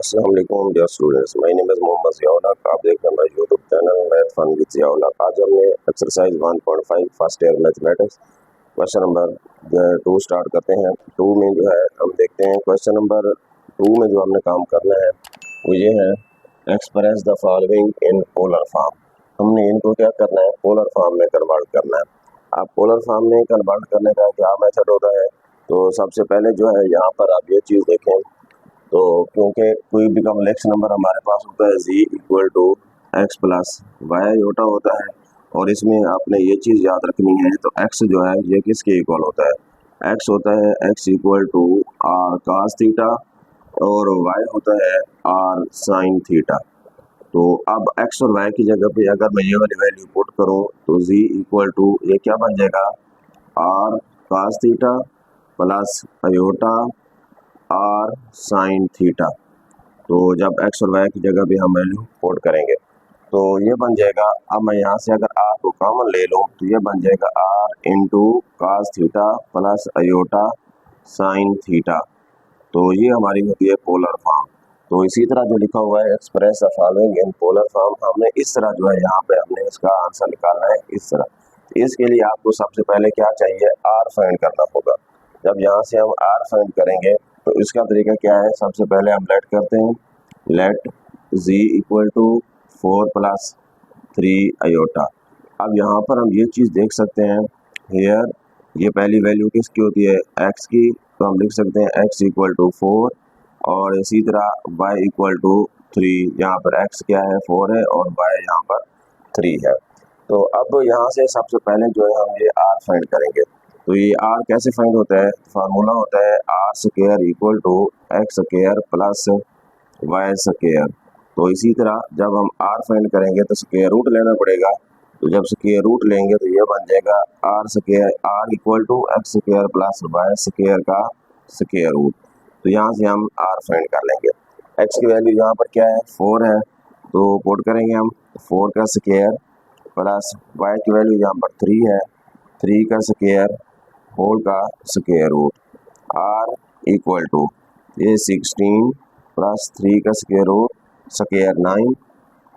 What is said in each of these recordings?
अस्सलाम वालेकुम dear students, my name is Mohammad Ziaul Haq. आप देख रहे हैं मेरा YouTube channel math fun with Ziaul Haq. आज हमने exercise 1.5 first year mathematics question number 2 start करते हैं। 2 में जो है हम देखते हैं क्वेश्चन नंबर 2 में जो हमने काम करना है वो ये है, express the following in polar form. हमने इनको क्या करना है, पोलर फॉर्म में कन्वर्ट करना है। अब पोलर फॉर्म में कन्वर्ट करने का क्या मेथड होता है, तो सबसे पहले जो है यहाँ पर आप ये चीज़ देखें, तो क्योंकि कोई भी कॉम्प्लेक्स नंबर हमारे पास होता है z equal to x plus y iota होता है, और इसमें आपने ये चीज़ याद रखनी है, तो x जो है ये किसके इक्वल होता है, x होता है x equal to are cos theta और y होता है आर साइन थीटा। तो अब x और y की जगह पे अगर मैं ये वाली वैल्यू पुट करूँ तो z इक्वल टू ये क्या बन जाएगा, r cos theta plus iota r sine theta. तो जब x और y की जगह भी हम वैल्यू पुट करेंगे तो ये बन जाएगा, अब मैं यहाँ से अगर r को कॉमन ले लूँ तो ये बन जाएगा r into cos theta plus iota sine theta. तो ये हमारी होती है पोलर फॉर्म। तो इसी तरह जो लिखा हुआ है express the following in polar form, हमने इस तरह जो है यहाँ पे हमने इसका आंसर निकालना है इस तरह। इसके लिए आपको सबसे पहले क्या चाहिए, r फाइंड करना होगा। जब यहाँ से हम r फाइंड करेंगे तो इसका तरीका क्या है, सबसे पहले हम लेट करते हैं, let z equal to 4 plus 3 iota. अब यहाँ पर हम ये चीज़ देख सकते हैं, हेयर ये पहली वैल्यू किसकी होती है, x की, तो हम लिख सकते हैं x इक्वल टू 4, और इसी तरह y इक्वल टू 3। यहाँ पर x क्या है 4 है और y यहाँ पर 3 है। तो अब यहाँ से सबसे पहले जो है हम ये r फाइंड करेंगे। तो ये r कैसे फाइंड होता है, फार्मूला होता है r square equal to x square plus y square. तो इसी तरह जब हम r फाइंड करेंगे तो स्क्वायर रूट लेना पड़ेगा। तो जब स्क्वायर रूट लेंगे तो ये बन जाएगा r square, r equal to x square plus y square का स्क्वायर रूट। तो यहाँ से हम r फाइंड कर लेंगे। x की वैल्यू यहाँ पर क्या है 4 है, तो पुट करेंगे हम 4 का स्क्वायर प्लस y की वैल्यू यहाँ पर 3 है, 3 का स्क्वायर होल का square root, r equal to ये 16 प्लस 3 का square root square 9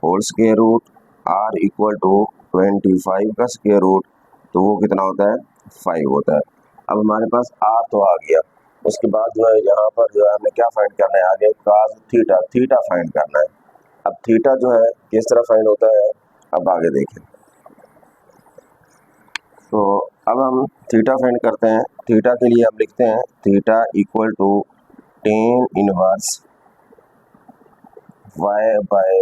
whole square root, r equal to 25 का स्क्वायर रूट, तो वो कितना होता है 5 होता है। अब हमारे पास r तो आ गया, उसके बाद जो है यहाँ पर जो है हमें क्या फाइंड करना है, आगे कास थीटा, थीटा फाइंड करना है। अब थीटा जो है किस तरह फाइंड होता है, अब आगे देखें। तो अब हम थीटा फाइंड करते हैं। थीटा के लिए हम लिखते हैं theta equal to tan inverse y by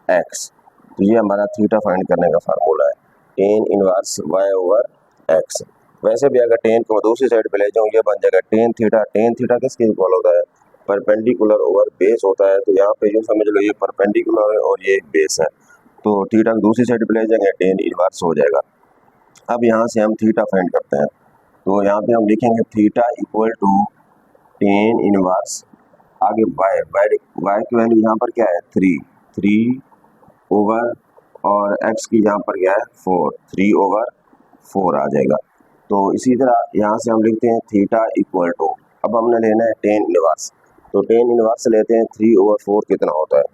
x। तो ये हमारा थीटा फाइंड करने का फार्मूला है, tan inverse y over x। वैसे भी अगर टेन को दूसरी साइड पे ले जाऊँ ये बन जाएगा टेन थीटा। टेन थीटा किसके इक्वल होता है, परपेंडिकुलर ओवर बेस होता है। तो यहाँ पे यूँ समझ लो ये परपेंडिकुलर है और ये बेस है, तो थीटा को दूसरी साइड पे ले जाएंगे टेन इनवर्स हो जाएगा। अब यहाँ से हम थीटा फाइंड करते हैं, तो यहाँ पे हम लिखेंगे theta equal to tan inverse, आगे वाई, वाई की वैल्यू यहाँ पर क्या है 3 ओवर, और x की यहाँ पर क्या है 4, 3 ओवर 4 आ जाएगा। तो इसी तरह यहाँ से हम लिखते हैं थीटा इक्वल टू, अब हमने लेना है टेन इनवर्स, तो टेन इनवर्स लेते हैं 3 ओवर 4 कितना होता है,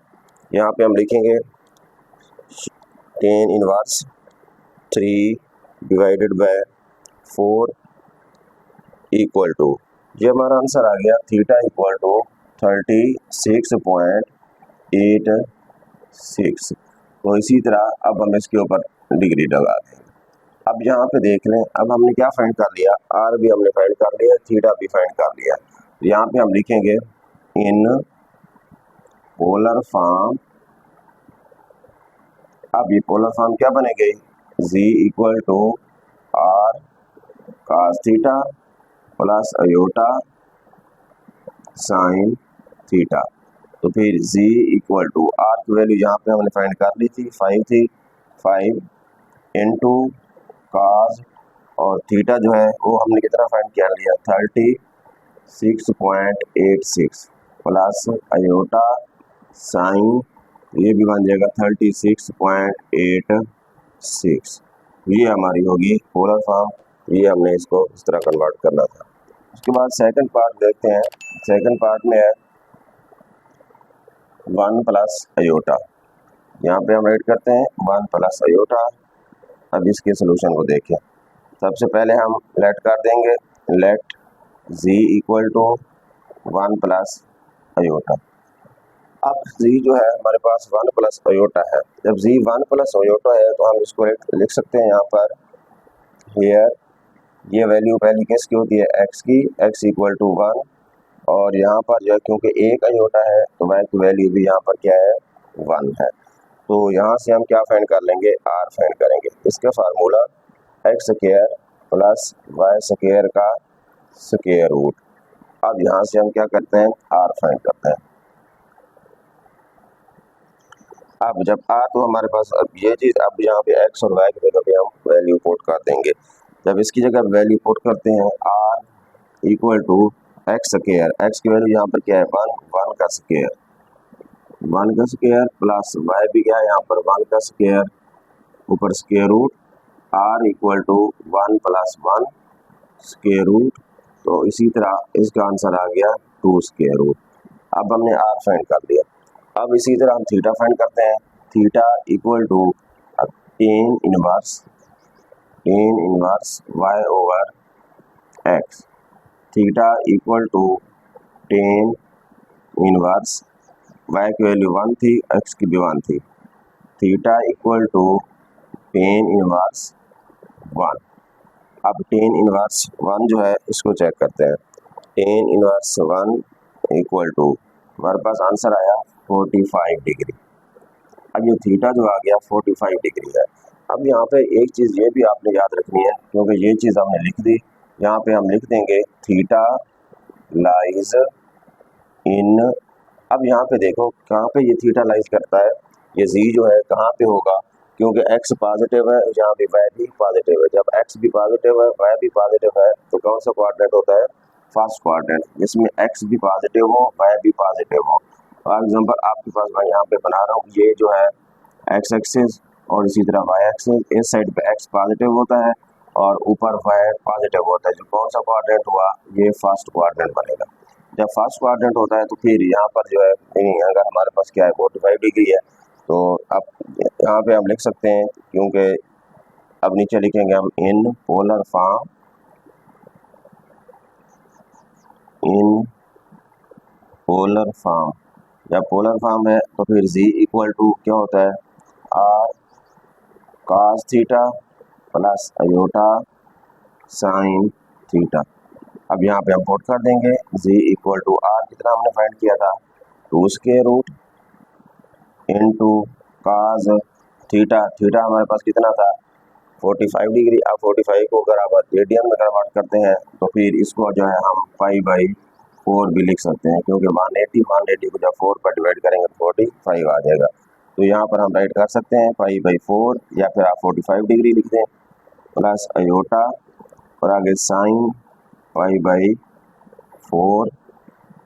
यहाँ पे हम लिखेंगे tan inverse 3 divided by 4 equal to, ये हमारा आंसर आ गया थीटा इक्वल टू 36.86। तो इसी तरह अब हम इसके ऊपर डिग्री लगा देंगे। अब यहाँ पे देख लें, अब हमने क्या फाइंड कर लिया, आर भी हमने फाइंड कर लिया, थीटा भी फाइंड कर लिया। तो यहाँ पे हम लिखेंगे इन पोलर फॉर्म। अब ये पोलर फॉर्म क्या बनेगी, z equal to are cos theta plus iota sine theta. तो फिर z इक्वल टू आर की वैल्यू यहाँ पे हमने फाइंड कर ली थी 5 थी, 5 इंटू कास, और थीटा जो है वो हमने कितना फाइंड कर लिया 36.86 प्लस अयोटा साइन, ये भी बन जाएगा 36.86। ये हमारी होगी पोलर फॉर्म। ये हमने इसको इस तरह कन्वर्ट करना था। उसके बाद सेकंड पार्ट देखते हैं। सेकंड पार्ट में है 1 प्लस अयोटा, यहाँ पे हम राइट करते हैं 1 प्लस अयोटा। अब इसके सोल्यूशन को देखें। सबसे पहले हम लेट कर देंगे, let z equal to 1 plus iota. अब z जो है हमारे पास 1 प्लस अयोटा है। जब z 1 प्लस अयोटा है तो हम इसको लिख सकते हैं यहाँ पर हियर, ये वैल्यू पहली किसकी होती है, x की, x इक्वल टू 1, और यहाँ पर जो है क्योंकि एक अयोटा है तो y की वैल्यू भी यहाँ पर क्या है, 1 है। तो यहाँ से हम क्या फाइंड कर लेंगे, r फाइंड करेंगे। इसका formula x square plus y square का स्क्वायर रूट। अब यहाँ से हम क्या करते हैं, r फाइंड करते हैं। अब जब r तो हमारे पास अब ये चीज़, अब यहाँ पे x और y की जगह पे हम वैल्यू पुट कर देंगे। जब इसकी जगह वैल्यू पुट करते हैं r equal to x square, x की वैल्यू यहाँ पर क्या है, 1, 1 का स्क्वायर, 1 का स्क्वायर प्लस y भी क्या है यहाँ पर 1 का स्क्वायर, ऊपर square root, r equal to 1 plus 1 square root. तो इसी तरह इसका आंसर आ गया 2 स्क्वायर रूट। अब हमने r फाइंड कर लिया। अब इसी तरह हम थीटा फाइंड करते हैं। Theta equal to tan inverse y over x, theta equal to tan inverse y की वैल्यू 1 थी, x की भी 1 थी, theta equal to tan inverse 1। अब टेन इनवर्स 1 जो है इसको चेक करते हैं। टेन इनवर्स 1 इक्वल टू, हमारे पास आंसर आया 45 डिग्री। अब ये थीटा जो आ गया 45 डिग्री है। अब यहाँ पे एक चीज़ ये भी आपने याद रखनी है, क्योंकि ये चीज़ हमने लिख दी, यहाँ पे हम लिख देंगे थीटा लाइज इन, अब यहाँ पे देखो कहाँ पे ये थीटा लाइज करता है, ये z जो है कहाँ पे होगा, क्योंकि x पॉजिटिव है, यहाँ भी y भी पॉजिटिव है। जब x भी पॉजिटिव है, y भी पॉजिटिव है, तो कौन सा क्वाड्रेंट होता है, फर्स्ट क्वाड्रेंट, जिसमें x भी पॉजिटिव हो, y भी पॉजिटिव हो। फॉर एग्जाम्पल आपके पास मैं यहाँ पे बना रहा हूँ, ये जो है x एक्सिस और इसी तरह y एक्सिस, इस साइड पे x पॉजिटिव होता है और ऊपर y पॉजिटिव होता है। जो कौन सा क्वाड्रेंट हुआ, ये फर्स्ट क्वाड्रेंट बनेगा। जब फर्स्ट क्वाड्रेंट होता है तो फिर यहाँ पर जो है, अगर हमारे पास क्या है 45 डिग्री है, तो अब यहाँ पे हम लिख सकते हैं, क्योंकि अब नीचे लिखेंगे हम इन पोलर फॉर्म, इन पोलर फॉर्म। जब पोलर फॉर्म है तो फिर z इक्वल टू क्या होता है, r cos theta plus iota sine theta. अब यहाँ पे हम पुट कर देंगे z इक्वल टू r, कितना हमने फाइंड किया था, 2 square root into cos theta, theta हमारे पास कितना था 45 डिग्री। अब 45 को अगर आप रेडियन में कन्वर्ट करते हैं तो फिर इसको जो है हम पाई बाई 4 भी लिख सकते हैं, क्योंकि 180 को जब 4 पर डिवाइड करेंगे तो 45 आ जाएगा। तो यहाँ पर हम राइट कर सकते हैं पाई बाई 4, या फिर आप 45 डिग्री लिख दें प्लस अयोटा और आगे साइन पाई बाई 4।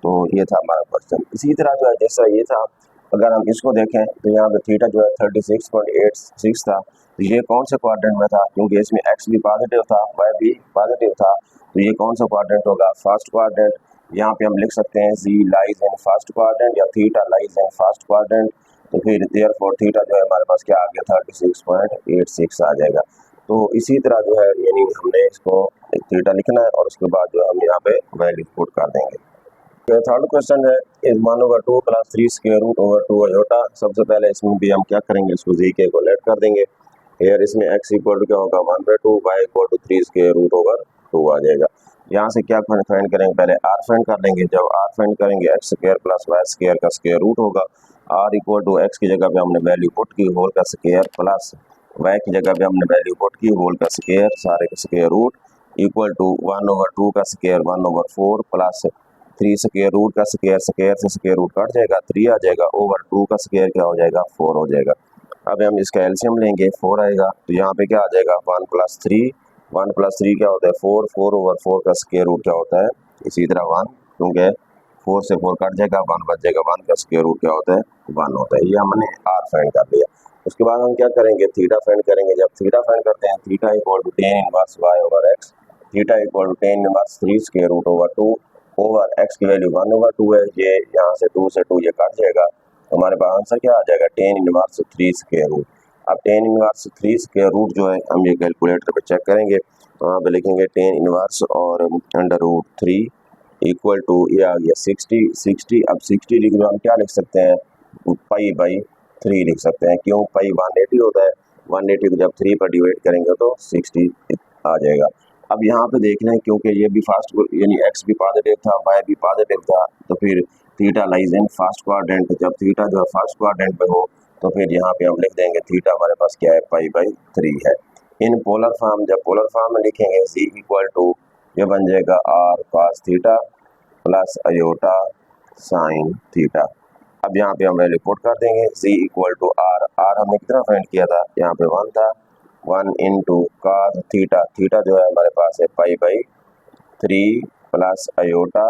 तो ये था हमारा क्वेश्चन। इसी तरह जो है जैसा ये था, अगर हम इसको देखें तो यहाँ पे थीटा जो है 36.86 था, तो ये कौन से क्वाड्रेंट में था, क्योंकि इसमें x भी पॉजिटिव था, y भी पॉजिटिव था, तो ये कौन सा क्वाड्रेंट होगा, फर्स्ट क्वाड्रेंट। यहाँ पे हम लिख सकते हैं z lies in first quadrant या theta lies in first quadrant. तो फिर देयरफॉर थीटा जो है हमारे पास क्या आ गया 36.86 आ जाएगा। तो इसी तरह जो है यानी हमने इसको थीटा लिखना है और उसके बाद जो हम यहाँ पे वैल्यू पुट कर देंगे। थर्ड क्वेश्चन है, is 1 over 2 plus 3 square root over 2 iota. सबसे पहले इसमें भी हम क्या करेंगे, इसको जी के को लेट कर देंगे। हेयर इसमें x इक्वल टू क्या होगा 1/2, y equal to 3 square root over 2 आ जाएगा। यहाँ से क्या फाइंड करेंगे, पहले r फाइंड कर लेंगे। जब r फाइंड करेंगे x square plus y square का स्क्वायर रूट होगा। r इक्वल टू x की जगह पे हमने वैल्यू पुट की होल का स्क्वायर, प्लस y की जगह पे हमने वैल्यू पुट की होल का स्क्वायर, सारे का square root, equal to 1 over 2 का square 1 over 4 plus 3 square root का स्क्वायर, स्क्वायर से स्क्वायर रूट कट जाएगा 3 आ जाएगा, ओवर 2 का स्क्वायर क्या हो जाएगा 4 हो जाएगा। अब हम इसका एलसीएम लेंगे 4 आएगा, तो यहाँ पे क्या आ जाएगा 1 प्लस 3, 1 प्लस 3 क्या होता है 4, 4 ओवर 4 का स्क्वायर रूट क्या होता है इसी तरह 1, क्योंकि 4 से 4 कट जाएगा 1 बच जाएगा, 1 का स्क्वायर रूट क्या होता है 1 होता है। ये हमने r फाइंड कर लिया। उसके बाद हम क्या करेंगे, थीटा फाइंड करेंगे। जब थीटा फाइंड करते हैं, theta equal to tan inverse y over x, theta equal to tan inverse 3 square root over 2 over x की वैल्यू 1 ओवर 2 है, ये यहाँ से 2 से 2 ये कट जाएगा तो हमारे पास आंसर क्या आ जाएगा, टेन इनवर्स 3 स्क्वायर रूट। अब टेन इनवर्स 3 स्क्वायर रूट जो है हम ये कैलकुलेटर पे चेक करेंगे, तो वहाँ पे लिखेंगे टेन इनवर्स और अंडर रूट 3 इक्वल टू, ये आ गया 60। अब 60 लिख दो, हम क्या लिख सकते हैं, पाई बाई 3 लिख सकते हैं। क्यों, पाई 180 होता है, 180 को जब 3 पर डिवाइड करेंगे तो 60 आ जाएगा। अब यहाँ पे देख रहे हैं क्योंकि ये भी फास्ट यानी एक्स भी पॉजिटिव था, वाई भी पॉजिटिव था, तो फिर theta lies in first quadrant. जब थीटा जो है फर्स्ट क्वाड्रेंट पे हो तो फिर यहाँ पे हम लिख देंगे थीटा हमारे पास क्या है, पाई बाई 3 है। इन पोलर फॉर्म, जब पोलर फॉर्म में लिखेंगे z इक्वल टू, ये बन जाएगा r cos theta plus iota sine theta. अब यहाँ पे हम वैल्यू पुट कर देंगे, z इक्वल टू r हमने कितना फाइंड किया था, यहाँ पे 1 था, 1 इंटू cos थीटा, थीटा जो है हमारे पास है पाई बाई 3 प्लस अयोटा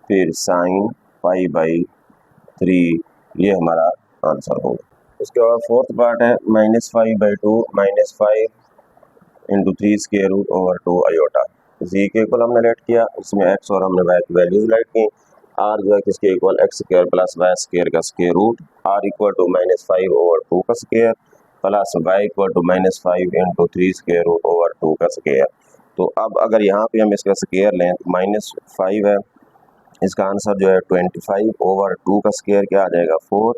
फिर साइन पाई बाई 3, ये हमारा आंसर होगा। उसके बाद फोर्थ पार्ट है -5/2 -5 into 3 square root over 2 iota. जी के इक्वल हमने लेट किया, इसमें एक्स और हमने वाई की वैल्यूज लेट की। आर जो है किसके equal, x square plus y square का square root, r equal to -5 over 2 का square plus y equal to -5 into 3 square root over 2 का स्क्वायर। तो अब अगर यहाँ पे हम इसका स्क्वायर लें तो -5 है, इसका आंसर जो है 25 ओवर 2 का स्क्वायर क्या आ जाएगा 4,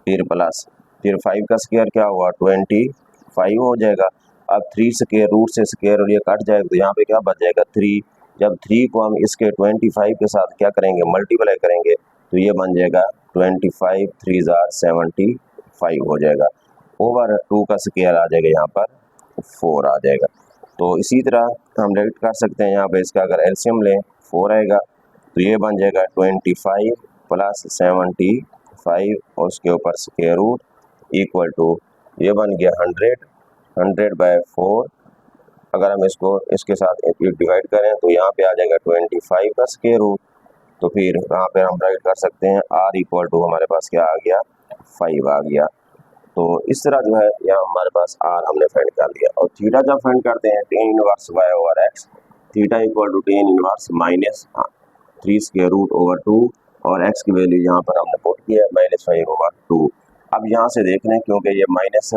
फिर प्लस फिर 5 का स्क्वायर क्या हुआ 25 हो जाएगा। अब 3 स्क्वायर रूट से स्क्वायर और ये कट जाएगा तो यहाँ पे क्या बच जाएगा 3। जब 3 को हम इसके 25 के साथ क्या करेंगे, मल्टीप्लाई करेंगे, तो ये बन जाएगा 25 3 जार 75 हो जाएगा। ओवर 2 का स्क्वायर आ जाएगा यहाँ पर 4 आ जाएगा। तो इसी तरह हम रेड कर सकते हैं, यहाँ पे इसका अगर एलसीएम लें 4 आएगा, तो ये बन जाएगा 25 प्लस 75 और उसके ऊपर स्क्वायर रूट इक्वल टू, ये बन गया 100/4। अगर हम इसको इसके साथ डिवाइड करें तो यहाँ पे आ जाएगा 25 का स्क्वायर रूट, तो फिर यहाँ पे हम राइट कर सकते हैं r इक्वल टू हमारे पास क्या आ गया 5 आ गया। तो इस तरह जो है यहाँ हमारे पास r हमने फाइंड कर लिया। और थीटा जब फाइंड करते हैं tan inverse y over x, theta equal to tan inverse -3 square root over 2 और x की वैल्यू यहाँ पर हमने पुट किया -5 ओवर 2। अब यहाँ से देख रहे हैं क्योंकि ये माइनस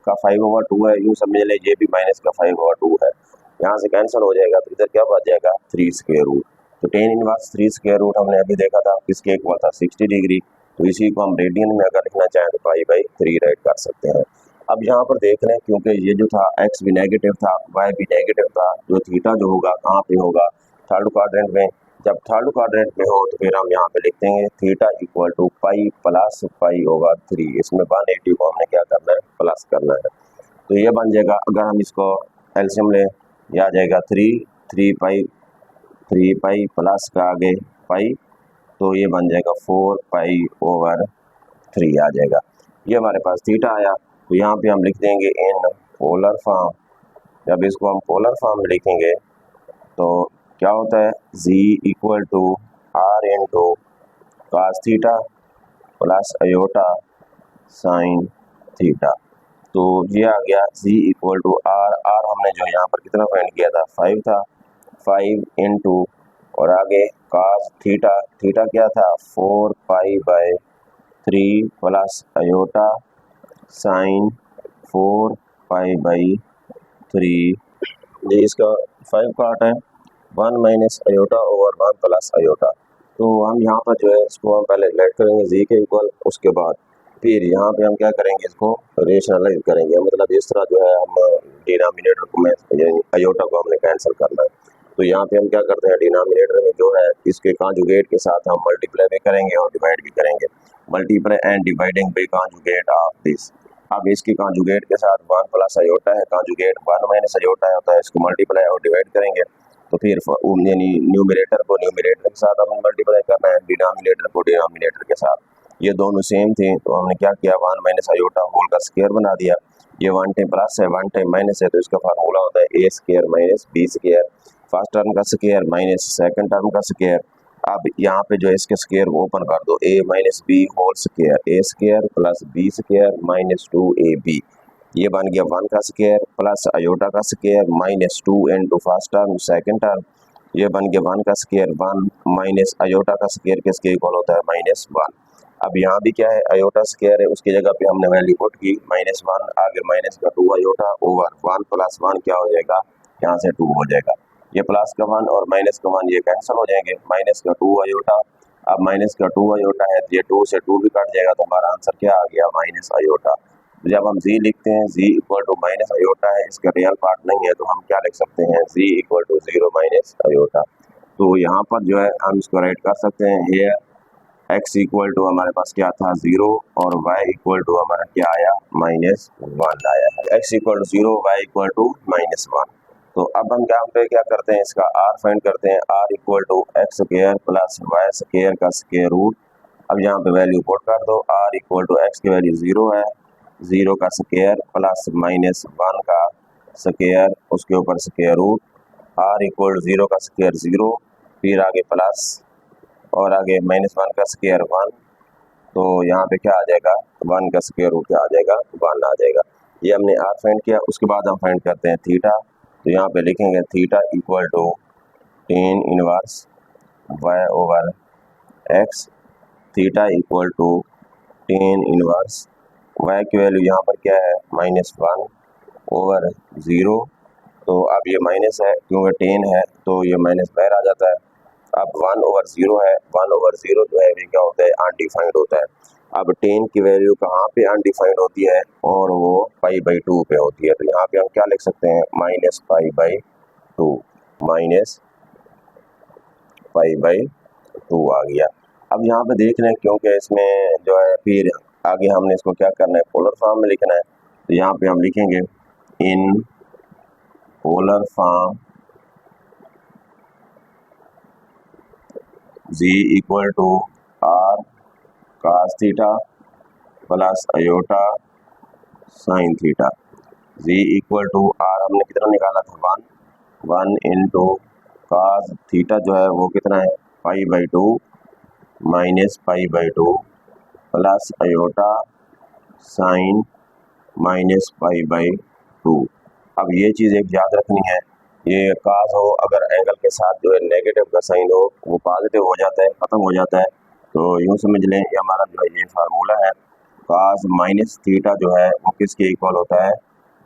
का 5 ओवर 2 है, यूँ समझ लें ये भी माइनस का 5 ओवर 2 है, यहाँ से कैंसिल हो जाएगा तो इधर क्या बच जाएगा 3 स्क्वायर रूट। तो टेन इनवर्स 3 स्क्वायर रूट हमने अभी देखा था किसके इक्वल था 60 डिग्री, तो इसी को हम रेडियन में अगर लिखना चाहें तो पाई बाई 3 राइट कर सकते हैं। अब यहाँ पर देख रहे हैं क्योंकि ये जो था एक्स भी नेगेटिव था, वाई भी नेगेटिव था, जो थीटा जो होगा कहाँ पे होगा, थर्ड क्वाड्रेंट में। जब थर्ड क्वाड्रेंट में हो तो फिर हम यहाँ पे लिखते हैं theta equal to pi plus pi over 3, इसमें 180 को हमने क्या करना है प्लस करना है। तो ये बन जाएगा, अगर हम इसको एलसीएम लें ये आ जाएगा 3 पाई प्लस का आगे पाई, तो ये बन जाएगा 4 पाई ओवर 3 आ जाएगा। ये हमारे पास थीटा आया, तो यहाँ पे हम लिख देंगे इन पोलर फॉर्म। जब इसको हम पोलर फॉर्म में लिखेंगे तो क्या होता है z equal to r into cos theta plus iota sine theta. तो ये आ गया z इक्वल टू r हमने जो यहाँ पर कितना फाइंड किया था 5 था, 5 इंटू और आगे कास थीटा, थीटा क्या था 4 pi by 3 plus iota sign 4 pi by 3। ये इसका 5 पार्ट है, 1 minus aorta over 1 plus aorta. तो हम यहाँ पर जो है इसको हम पहले लेट करेंगे z के इक्वल, उसके बाद फिर यहाँ पे हम क्या करेंगे इसको रेशनलाइज करेंगे, मतलब इस तरह जो है हम डिनोमिनेटर को यानी अयोटा को हमने कैंसिल करना है। तो यहाँ पे हम क्या करते हैं डिनोमिनेटर में जो है इसके कॉन्जुगेट के साथ हम मल्टीप्लाई भी करेंगे और डिवाइड भी करेंगे, multiply and dividing by conjugate of this. अब इसके कॉन्जुगेट के साथ 1 प्लस अयोटा है, कॉन्जुगेट 1 माइनस अयोटा होता है, इसको मल्टीप्लाई और डिवाइड करेंगे। तो फिर यानी न्यूमरेटर को न्यूमरेटर के साथ हमें मल्टीप्लाई करना है, डिनोमिनेटर को डिनोमिनेटर के साथ। ये दोनों सेम थे तो हमने क्या किया 1 माइनस अयोटा होल का स्क्वायर बना दिया। ये 1 टाइम प्लस है 1 टाइम माइनस है, तो इसका फार्मूला होता है a square minus b square, first term का स्क्वायर माइनस सेकंड टर्म का स्क्वायर। अब यहाँ पे जो है इसके स्क्वायर ओपन कर दो, a minus B whole square, a square plus b square minus 2ab। ये बन गया 1 का स्क्वायर प्लस अयोटा का square minus 2 into first term second term. ये बन गया 1 का स्क्वायर 1 माइनस अयोटा का स्क्वायर किसके इक्वल होता है -1। अब यहाँ भी क्या है, अयोटा स्क्वायर है, उसकी जगह पे हमने वैल्यू पुट की -1, आगे माइनस का 2 अयोटा ओवर 1 + 1 क्या हो जाएगा, यहाँ से 2 हो जाएगा। ये प्लस का 1 और माइनस का 1 ये कैंसिल हो जाएंगे, माइनस का 2 अयोटा। अब माइनस का 2 अयोटा है, ये 2 से 2 भी कट जाएगा, तो हमारा आंसर क्या आ गया, माइनस अयोटा। जब हम z लिखते हैं, z = माइनस अयोटा है, इसका रियल पार्ट नहीं है, तो हम क्या लिख सकते हैं, z = 0 माइनस अयोटा। तो यहाँ पर जो है हम इसको राइट कर सकते हैं, ये x = हमारे पास क्या था, 0 और y = हमारा क्या आया, -1 आया है। x = 0, y = -1। तो अब हम यहाँ पे क्या करते हैं, इसका r फाइंड करते हैं, r = x² + y² का स्क्वायर रूट। अब यहाँ पे वैल्यू पुट कर दो, r = x की वैल्यू 0 है, 0 का स्क्वायर प्लस -1 का स्क्वायर, उसके ऊपर स्क्वायर रूट, r = 0 का स्क्वायर 0, फिर आगे प्लस और आगे -1 का स्क्वायर 1। तो यहाँ पे क्या आ जाएगा, 1 का स्क्वायर रूट क्या आ जाएगा, 1 आ जाएगा। ये हमने r फाइंड किया। उसके बाद हम फाइंड करते हैं थीटा। तो यहाँ पे लिखेंगे theta = tan inverse y/x, theta = tan inverse y की वैल्यू यहाँ पर क्या है, -1 ओवर 0। तो अब ये माइनस है, क्योंकि tan है तो ये माइनस बाहर आ जाता है। अब 1/0 है, 1/0 जो है ये क्या होता है, अनडिफाइंड होता है। अब tan की वैल्यू कहाँ पे अनडिफाइंड होती है, और वो π/2 पे होती है। तो यहाँ पे हम क्या लिख सकते हैं, -π/2, -π/2 आ गया। अब यहाँ पे देख रहे हैं, क्योंकि इसमें जो है फिर आगे हमने इसको क्या करना है, पोलर फॉर्म में लिखना है। तो यहाँ पे हम लिखेंगे इन polar form z = r cos theta plus iota sine theta. z = r हमने कितना निकाला था, 1 इंटू cos थीटा जो है वो कितना है, π/2 -π/2 प्लस अयोटा साइन -π/2। अब ये चीज़ एक याद रखनी है, ये काज हो अगर एंगल के साथ जो है नेगेटिव का साइन हो, वो पॉजिटिव हो जाता है, ख़त्म हो जाता है। तो यूँ समझ लें ये हमारा जो है ये फार्मूला है, काज माइनस थीटा जो है वो किसके इक्वल होता है,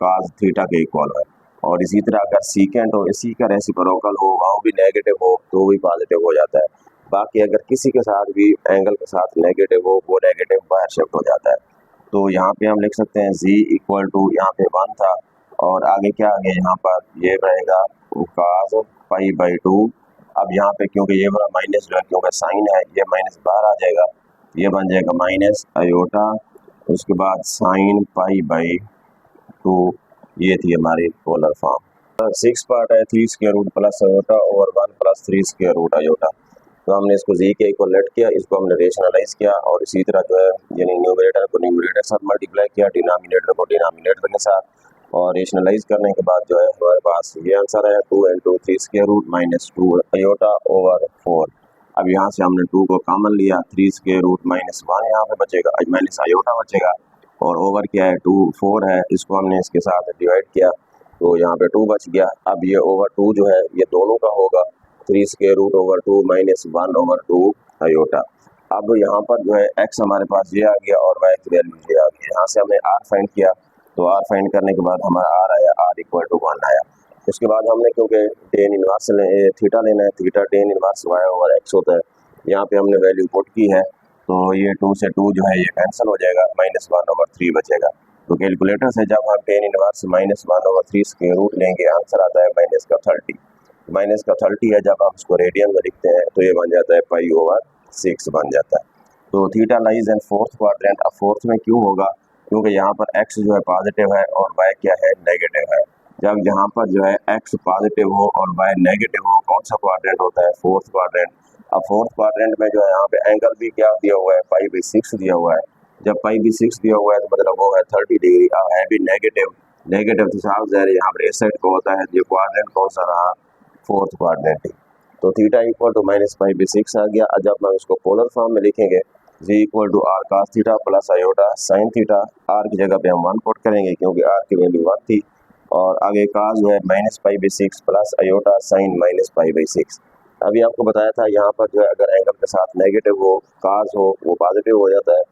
काज थीटा के इक्वल है। और इसी तरह अगर सीकेंट हो, इसी का रेसिप्रोकल हो, वहाँ भी नेगेटिव हो तो भी पॉजिटिव हो जाता है। बाकी अगर किसी के साथ भी एंगल के साथ नेगेटिव हो, वो नेगेटिव बाहर शिफ्ट हो जाता है। तो यहाँ पे हम लिख सकते हैं z = यहाँ पे 1 था, और आगे क्या आ गया, यहाँ पर ये रहेगा cos π/2। अब यहाँ पे क्योंकि ये वाला माइनस जो है, क्योंकि साइन है, ये माइनस बाहर आ जाएगा, ये बन जाएगा माइनस अयोटा, उसके बाद साइन π/2। ये थी हमारी पोलर फॉर्म। 6 पार्ट है, 3 square root plus iota over 1 + 3 square root iota. तो हमने इसको z के इक्वल लेट किया, इसको हमने रेशनलाइज किया, और इसी तरह जो है यानी न्यूमरेटर को न्यूमरेटर के साथ मल्टीप्लाई किया, डिनोमिनेटर को डिनोमिनेटर के साथ, और रेशनलाइज करने के बाद जो है हमारे पास ये आंसर है 2 × 3 स्क्वायर रूट -2 अयोटा ओवर 4। अब यहाँ से हमने 2 को कॉमन लिया, 3 स्क्वायर रूट -1 यहाँ पे बचेगा, माइनस अयोटा बचेगा, और ओवर क्या है 2 4 है, इसको हमने इसके साथ डिवाइड किया, तो यहाँ पे 2 बच गया। अब ये ओवर 2 जो है ये दोनों का होगा, 3 स्क्वायर रूट ओवर 2 -1/2 अयोटा। अब यहाँ पर जो है x हमारे पास ये आ गया और y की वैल्यू ये आ गई। यहाँ से हमने r फाइंड किया, तो r फाइंड करने के बाद हमारा r आया, r = 1 आया। उसके बाद हमने क्योंकि tan इनवर्स थीटा लेना है, थीटा tan इनवर्स y/x होता है, यहाँ पे हमने वैल्यू पुट की है, तो ये 2 से 2 जो है ये कैंसिल हो जाएगा, -1/3 बचेगा। तो कैलकुलेटर से जब हम tan इनवर्स -1/3 स्क्वायर रूट लेंगे, आंसर आता है -30। -30 है, जब हम उसको रेडियन में लिखते हैं तो ये बन जाता है π/6 बन जाता है। तो theta lies in fourth quadrant. अब फोर्थ में क्यों होगा, क्योंकि यहाँ पर x जो है पॉजिटिव है और y क्या है, नेगेटिव है। जब यहाँ पर जो है x पॉजिटिव हो और y नेगेटिव हो, कौन सा क्वाड्रेंट होता है, फोर्थ क्वाड्रेंट। अब फोर्थ क्वाड्रेंट में जो है यहाँ पे एंगल भी क्या दिया हुआ है, π/6 दिया हुआ है। जब π/6 दिया हुआ है तो मतलब वो है 30 डिग्री। अब है भी नेगेटिव, नेगेटिव तो साफ ज़ाहिर यहाँ पर इस साइड को होता है, ये क्वाड्रेंट कौन सा रहा, फोर्थ क्वाड्रेंट। तो थीटा = -π/6 आ गया। जब हम उसको पोलर फॉर्म में लिखेंगे, z = r cos theta plus iota sine theta, r की जगह पे हम 1 पुट करेंगे क्योंकि r की वैल्यू 1 थी, और आगे cos जो है -π/6 प्लस अयोटा साइन -π/6। अभी आपको बताया था यहाँ पर जो है अगर एंगल के साथ नेगेटिव हो, काज हो, वो पॉजिटिव हो जाता है,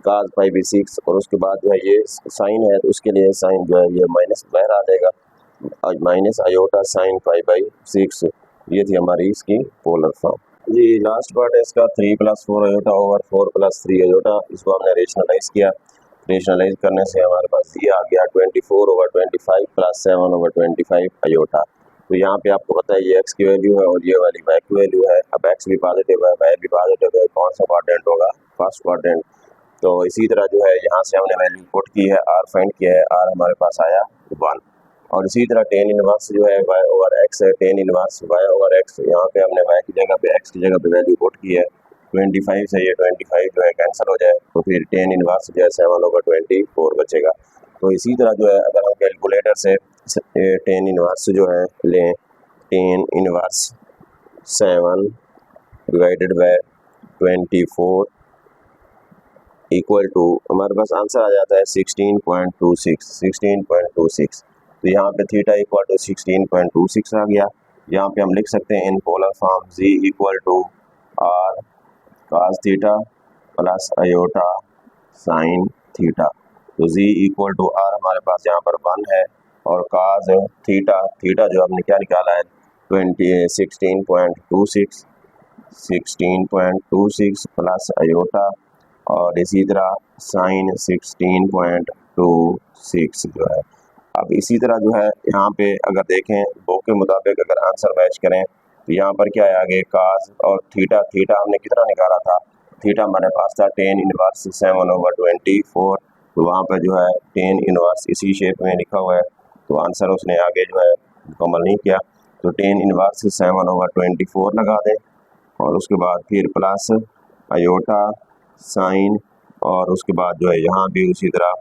काज पाई बाई 6, और उसके बाद जो है ये साइन है तो उसके लिए साइन जो है ये माइनस बाहर आ जाएगा, minus iota sine pi by 6। ये थी हमारी इसकी पोलर फॉर्म। जी लास्ट पार्ट है इसका 3 + 4 आयोटा ओवर 4 + 3 आयोटा। इसको हमने रेशनलाइज किया, रेशनलाइज करने से हमारे पास ये आ गया 24/25 + 7/25 आयोटा। तो यहाँ पे आपको पता है ये एक्स की वैल्यू है और ये वाली वाई की वैल्यू है। अब एक्स भी पॉजिटिव है, वाई भी पॉजिटिव है, कौन सा क्वाड्रेंट होगा? First quadrant. तो इसी तरह जो है यहाँ से हमने वैल्यू पुट की है, आर फाइंड किया है, आर हमारे पास आया 1। और इसी तरह टेन इनवर्स जो है वाई ओवर एक्स है, tan inverse y over x, यहाँ पे हमने वाई की जगह पे एक्स की जगह पे वैल्यू पुट की है 25 से, ये 25 जो है कैंसिल हो जाए तो फिर टेन इनवर्स जो है 7/24 बचेगा। तो इसी तरह जो है अगर हम कैलकुलेटर से टेन इनवर्स जो है लें, टेन इनवर्स 7/24 इक्वल टू हमारे पास आंसर आ जाता है 16.26। तो यहाँ पे थीटा इक्वल टू 16.26 आ गया। यहाँ पे हम लिख सकते हैं in polar form z equal to R cos theta plus iota sine theta. तो जी इक्वल टू आर हमारे पास यहाँ पर 1 है और काज थीटा, थीटा जो हमने क्या निकाला है 16.26 प्लस आयोटा और इसी तरह साइन 16.26 जो है। अब इसी तरह जो है यहाँ पे अगर देखें बुक के मुताबिक अगर आंसर मैच करें तो यहाँ पर क्या है आगे काज और थीटा, थीटा हमने कितना निकाला था? थीटा हमारे पास था टेन इनवर्स 7/24। तो वहाँ पर जो है टेन इनवर्स इसी शेप में लिखा हुआ है, तो आंसर उसने आगे जो है मुकम्मल नहीं किया। तो टेन इनवर्स 7/24 लगा दें और उसके बाद फिर प्लस आयोटा साइन और उसके बाद जो है यहाँ भी उसी तरह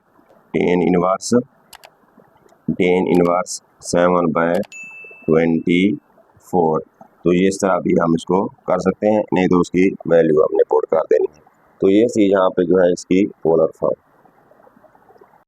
टेन इनवर्स 7/24। तो ये इस तरह भी हम इसको कर सकते हैं, नहीं तो उसकी वैल्यू हमने पुट कर देनी है। तो ये चीज़ यहाँ पे जो है इसकी पोलर फॉर्म।